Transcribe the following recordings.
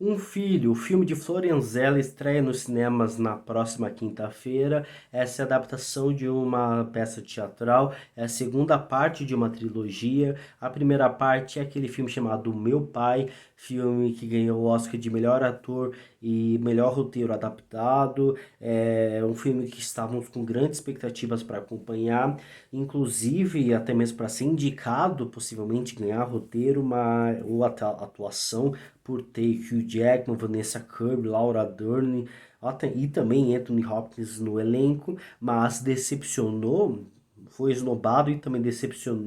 Um Filho, o filme de Florianzella estreia nos cinemas na próxima quinta-feira. Essa é a adaptação de uma peça teatral, é a segunda parte de uma trilogia. A primeira parte é aquele filme chamado Meu Pai, filme que ganhou o Oscar de melhor ator e melhor roteiro adaptado. É um filme que estávamos com grandes expectativas para acompanhar, inclusive até mesmo para ser indicado, possivelmente ganhar roteiro, ou atuação por ter Hugh Jackman, Vanessa Kirby, Laura Dern e também Anthony Hopkins no elenco, mas decepcionou, foi esnobado e também me decepcionou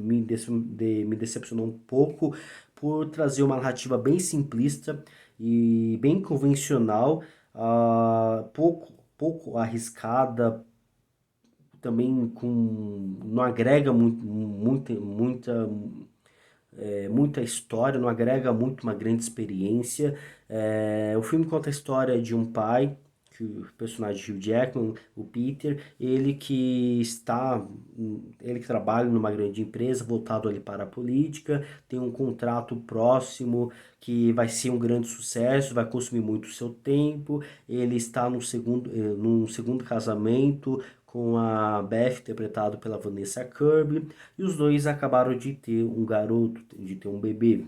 um pouco por trazer uma narrativa bem simplista e bem convencional, pouco arriscada, também não agrega muita história, não agrega muito uma grande experiência. O filme conta a história de um pai, que o personagem Hugh Jackman, o Peter, ele que trabalha numa grande empresa voltado ali para a política, tem um contrato próximo que vai ser um grande sucesso, vai consumir muito seu tempo. Ele está num segundo casamento com a Beth, interpretado pela Vanessa Kirby, e os dois acabaram de ter um garoto, de ter um bebê.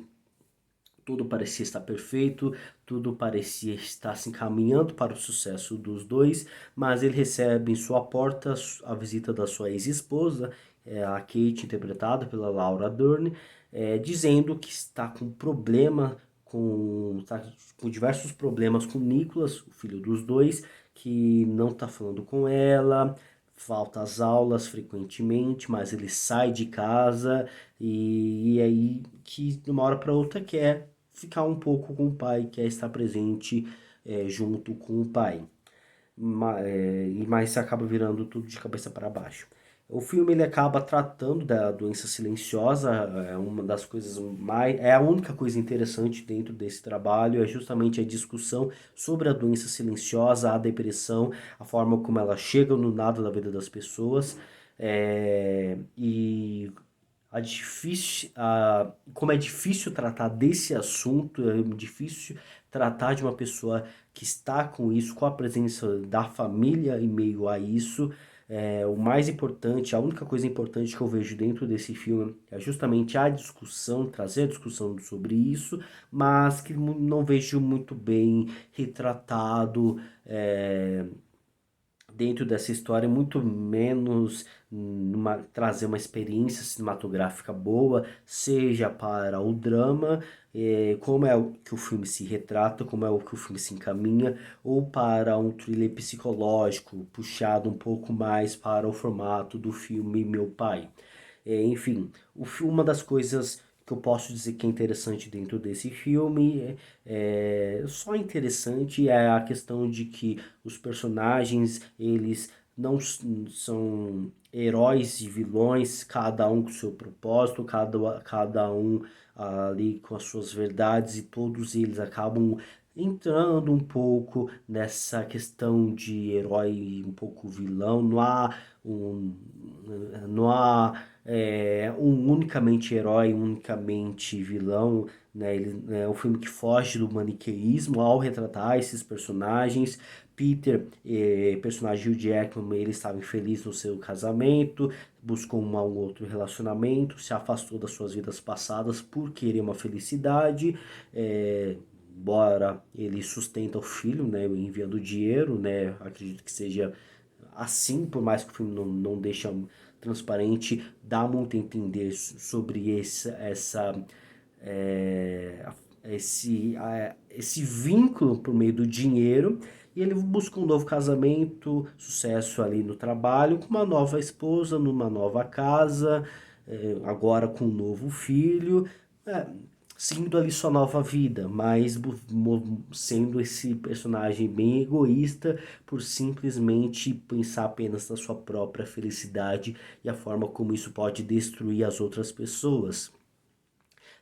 Tudo parecia estar perfeito, tudo parecia estar se encaminhando para o sucesso dos dois, mas ele recebe em sua porta a visita da sua ex-esposa, a Kate, interpretada pela Laura Dern, dizendo que está com está com diversos problemas com Nicholas, o filho dos dois, que não está falando com ela, falta às aulas frequentemente, mas ele sai de casa e aí que de uma hora para outra quer ficar um pouco com o pai, quer estar presente junto com o pai. Mas acaba virando tudo de cabeça para baixo. O filme ele acaba tratando da doença silenciosa, é uma das coisas mais, é a única coisa interessante dentro desse trabalho, é justamente a discussão sobre a doença silenciosa, a depressão, a forma como ela chega no nada da vida das pessoas, e como é difícil tratar desse assunto, é difícil tratar de uma pessoa que está com isso, com a presença da família em meio a isso. O mais importante, a única coisa importante que eu vejo dentro desse filme é justamente a discussão, trazer a discussão sobre isso, mas que não vejo muito bem retratado. Dentro dessa história, muito menos trazer uma experiência cinematográfica boa, seja para o drama, como é o que o filme se retrata, como é o que o filme se encaminha, ou para um thriller psicológico, puxado um pouco mais para o formato do filme Meu Pai. Enfim, uma das coisas que eu posso dizer que é interessante dentro desse filme só interessante é a questão de que os personagens eles não são heróis e vilões, cada um com seu propósito, cada um ali com as suas verdades, e todos eles acabam entrando um pouco nessa questão de herói um pouco vilão. Não há um unicamente herói, unicamente vilão, né? É um filme que foge do maniqueísmo ao retratar esses personagens. Peter, personagem Hugh Jackman, ele estava infeliz no seu casamento, buscou um outro relacionamento, se afastou das suas vidas passadas por querer uma felicidade. Embora ele sustenta o filho, né, enviando dinheiro, né, acredito que seja assim, por mais que o filme não deixa transparente, dá muito a entender sobre é, esse vínculo por meio do dinheiro. E ele busca um novo casamento, sucesso ali no trabalho, com uma nova esposa, numa nova casa, agora com um novo filho. É, Seguindo ali sua nova vida, mas sendo esse personagem bem egoísta por simplesmente pensar apenas na sua própria felicidade e a forma como isso pode destruir as outras pessoas.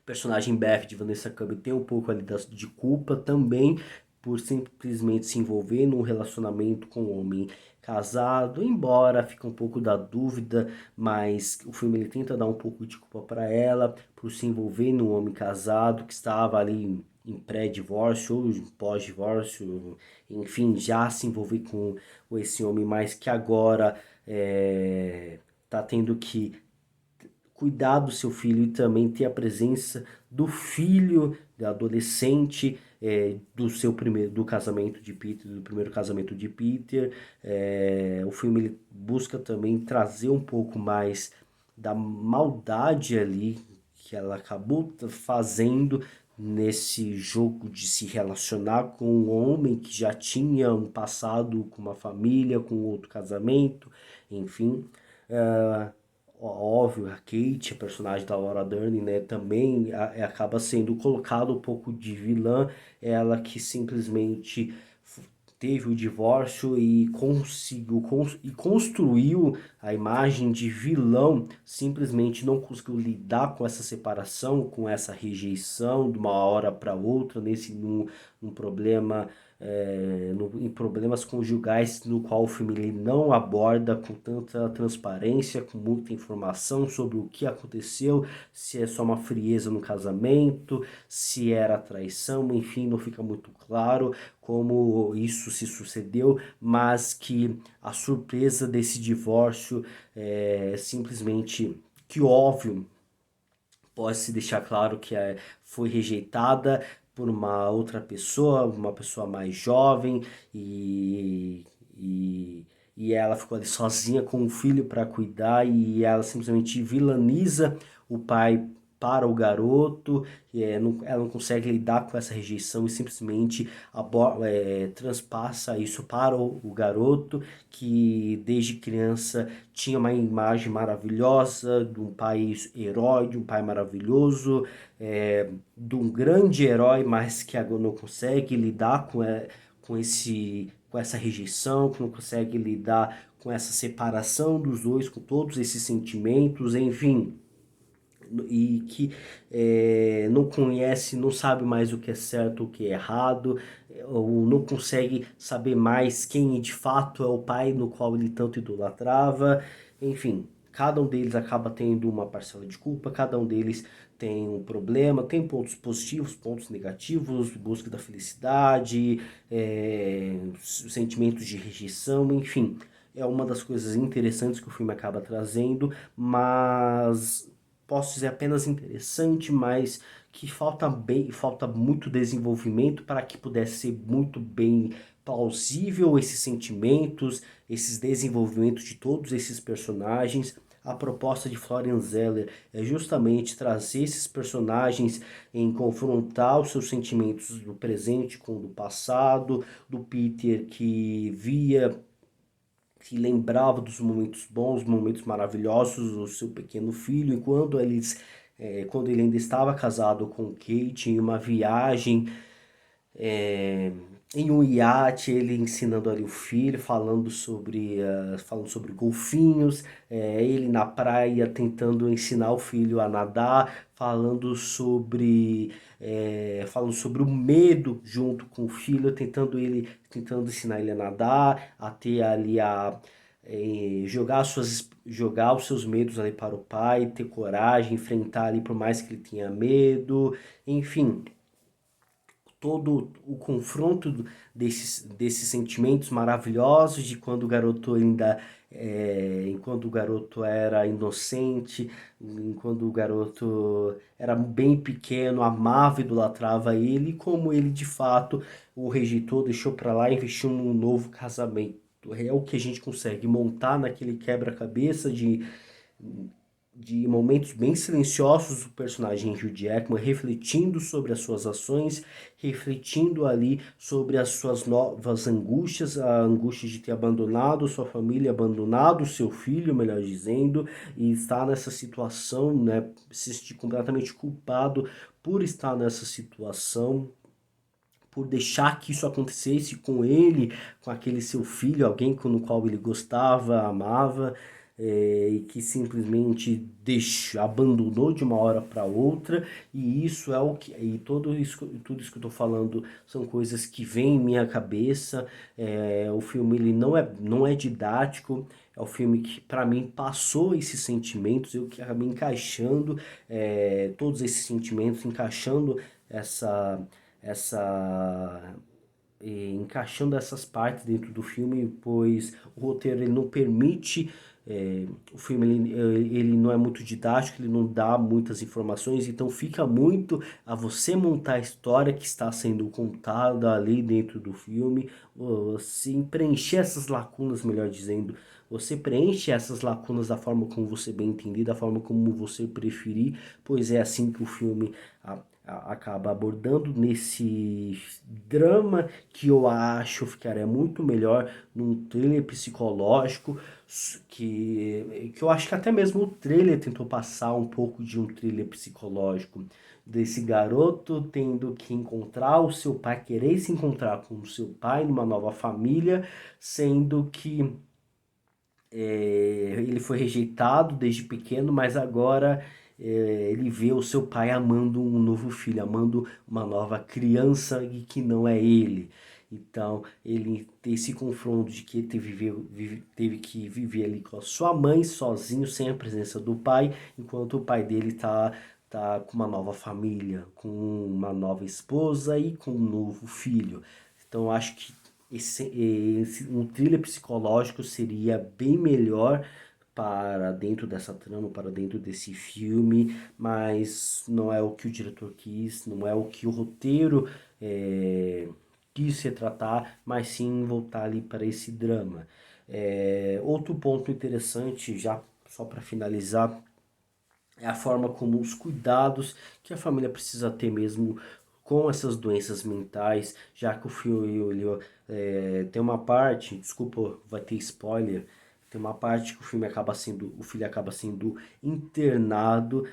A personagem Beth de Vanessa Kirby tem um pouco ali de culpa também por simplesmente se envolver num relacionamento com um homem casado, embora fique um pouco da dúvida, mas o filme ele tenta dar um pouco de culpa para ela por se envolver num homem casado que estava ali em pré-divórcio ou pós-divórcio, enfim, já se envolver com esse homem, mas que agora tá tendo que cuidar do seu filho e também ter a presença do filho, do adolescente, do casamento de Peter, do primeiro casamento de Peter. O filme ele busca também trazer um pouco mais da maldade ali que ela acabou fazendo nesse jogo de se relacionar com um homem que já tinha um passado com uma família, com outro casamento, enfim. Uh, Óbvio, a Kate, a personagem da Laura Dern, né, também acaba sendo colocado um pouco de vilã, ela que simplesmente teve o divórcio e conseguiu e construiu a imagem de vilão, simplesmente não conseguiu lidar com essa separação, com essa rejeição de uma hora para outra, num problema em problemas conjugais no qual o filme ele não aborda com tanta transparência, com muita informação sobre o que aconteceu, se é só uma frieza no casamento, se era traição, enfim, não fica muito claro como isso se sucedeu, mas que a surpresa desse divórcio é simplesmente que óbvio pode-se deixar claro que foi rejeitada por uma pessoa mais jovem e, e ela ficou ali sozinha com o filho para cuidar e ela simplesmente vilaniza o pai para o garoto, ela não consegue lidar com essa rejeição e simplesmente transpassa isso para o garoto, que desde criança tinha uma imagem maravilhosa de um pai herói, de um pai maravilhoso, de um grande herói, mas que agora não consegue lidar com essa rejeição, que não consegue lidar com essa separação dos dois, com todos esses sentimentos, enfim, e que não conhece, não sabe mais o que é certo, o que é errado, ou não consegue saber mais quem de fato é o pai no qual ele tanto idolatrava, enfim. Cada um deles acaba tendo uma parcela de culpa, cada um deles tem um problema, tem pontos positivos, pontos negativos, busca da felicidade, sentimentos de rejeição, enfim. É uma das coisas interessantes que o filme acaba trazendo, mas posso dizer apenas interessante, mas que falta muito desenvolvimento para que pudesse ser muito bem plausível esses sentimentos, esses desenvolvimentos de todos esses personagens. A proposta de Florian Zeller é justamente trazer esses personagens em confrontar os seus sentimentos do presente com o do passado, do Peter que lembrava dos momentos bons, momentos maravilhosos do seu pequeno filho, enquanto quando ele ainda estava casado com Kate em uma viagem, é, em um iate, ele ensinando ali o filho, falando sobre golfinhos, ele na praia tentando ensinar o filho a nadar, falando sobre o medo junto com o filho, tentando ensinar ele a nadar, a ter ali jogar os seus medos ali para o pai, ter coragem, enfrentar ali por mais que ele tenha medo, enfim, todo o confronto desses sentimentos maravilhosos de quando o garoto enquanto o garoto era inocente, enquanto o garoto era bem pequeno, amava e idolatrava ele, como ele de fato o rejeitou, deixou para lá e investiu num novo casamento. É o que a gente consegue montar naquele quebra-cabeça de momentos bem silenciosos do personagem Hugh Jackman, refletindo sobre as suas ações, refletindo ali sobre as suas novas angústias, a angústia de ter abandonado sua família, abandonado seu filho, melhor dizendo, e estar nessa situação, né, se sentir completamente culpado por estar nessa situação, por deixar que isso acontecesse com ele, com aquele seu filho, alguém no qual ele gostava, amava, e que simplesmente abandonou de uma hora para outra, e isso é o que, e tudo isso que eu estou falando são coisas que vêm em minha cabeça. O filme ele não é didático, é o filme que para mim passou esses sentimentos, eu que acabei encaixando todos esses sentimentos, encaixando encaixando essas partes dentro do filme, pois o roteiro ele não permite, o filme ele não é muito didático, ele não dá muitas informações, então fica muito a você montar a história que está sendo contada ali dentro do filme, assim, preencher essas lacunas, melhor dizendo, você preenche essas lacunas da forma como você bem entender, da forma como você preferir, pois é assim que o filme acaba abordando nesse drama que eu acho ficaria muito melhor num thriller psicológico, que eu acho que até mesmo o trailer tentou passar um pouco de um thriller psicológico, desse garoto tendo que encontrar o seu pai, querer se encontrar com o seu pai numa nova família, sendo que ele foi rejeitado desde pequeno, mas agora ele vê o seu pai amando um novo filho, amando uma nova criança e que não é ele. Então ele tem esse confronto de que teve que viver ali com a sua mãe sozinho, sem a presença do pai, enquanto o pai dele tá com uma nova família, com uma nova esposa e com um novo filho. Então eu acho que um thriller psicológico seria bem melhor para dentro dessa trama, para dentro desse filme, mas não é o que o diretor quis, não é o que o roteiro quis retratar, mas sim voltar ali para esse drama. Outro ponto interessante, já só para finalizar, é a forma como os cuidados que a família precisa ter mesmo com essas doenças mentais, já que o filme tem uma parte, desculpa, vai ter spoiler, tem uma parte que o filho acaba sendo internado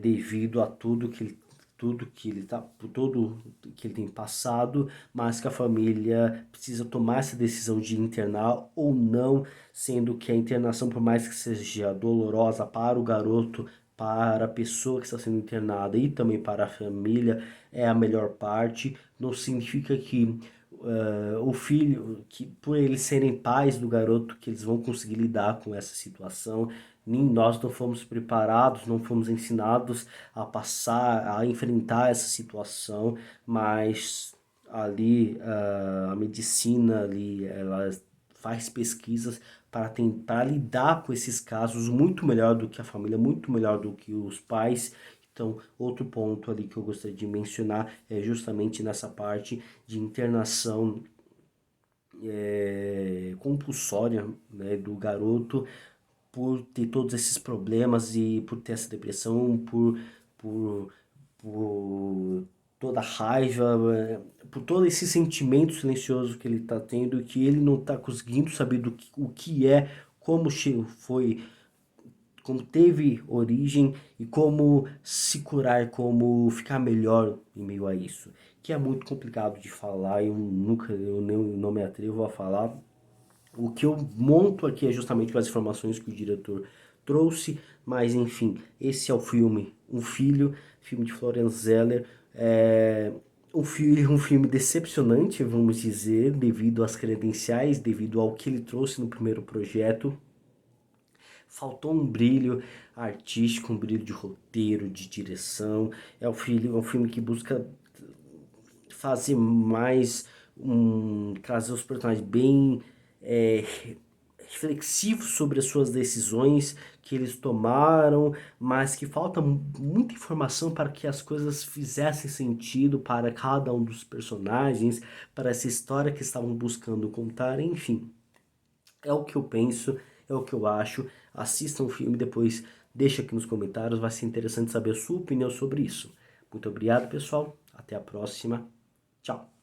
devido a tudo que ele tem passado, mas que a família precisa tomar essa decisão de internar ou não, sendo que a internação, por mais que seja dolorosa para o garoto, para a pessoa que está sendo internada e também para a família, é a melhor parte. Não significa que o filho, que por eles serem pais do garoto, que eles vão conseguir lidar com essa situação. Nem nós não fomos preparados, não fomos ensinados a passar, a enfrentar essa situação, mas ali a medicina ali, ela faz pesquisas para tentar lidar com esses casos muito melhor do que a família, muito melhor do que os pais. Então, outro ponto ali que eu gostaria de mencionar é justamente nessa parte de internação compulsória, né, do garoto por ter todos esses problemas e por ter essa depressão, por, por toda a raiva, por todo esse sentimento silencioso que ele está tendo, que ele não está conseguindo saber o que é, como foi, como teve origem e como se curar, como ficar melhor em meio a isso. Que é muito complicado de falar, eu não me atrevo a falar. O que eu monto aqui é justamente com as informações que o diretor trouxe, mas enfim, esse é o filme, filme de Florian Zeller, um filme decepcionante, vamos dizer, devido às credenciais, devido ao que ele trouxe no primeiro projeto. Faltou um brilho artístico, um brilho de roteiro, de direção. É um filme que busca fazer mais, trazer os personagens bem é, reflexivos sobre as suas decisões que eles tomaram, mas que falta muita informação para que as coisas fizessem sentido para cada um dos personagens, para essa história que estavam buscando contar, enfim. É o que eu penso, é o que eu acho. Assistam o filme, depois deixa aqui nos comentários, vai ser interessante saber a sua opinião sobre isso. Muito obrigado, pessoal. Até a próxima. Tchau.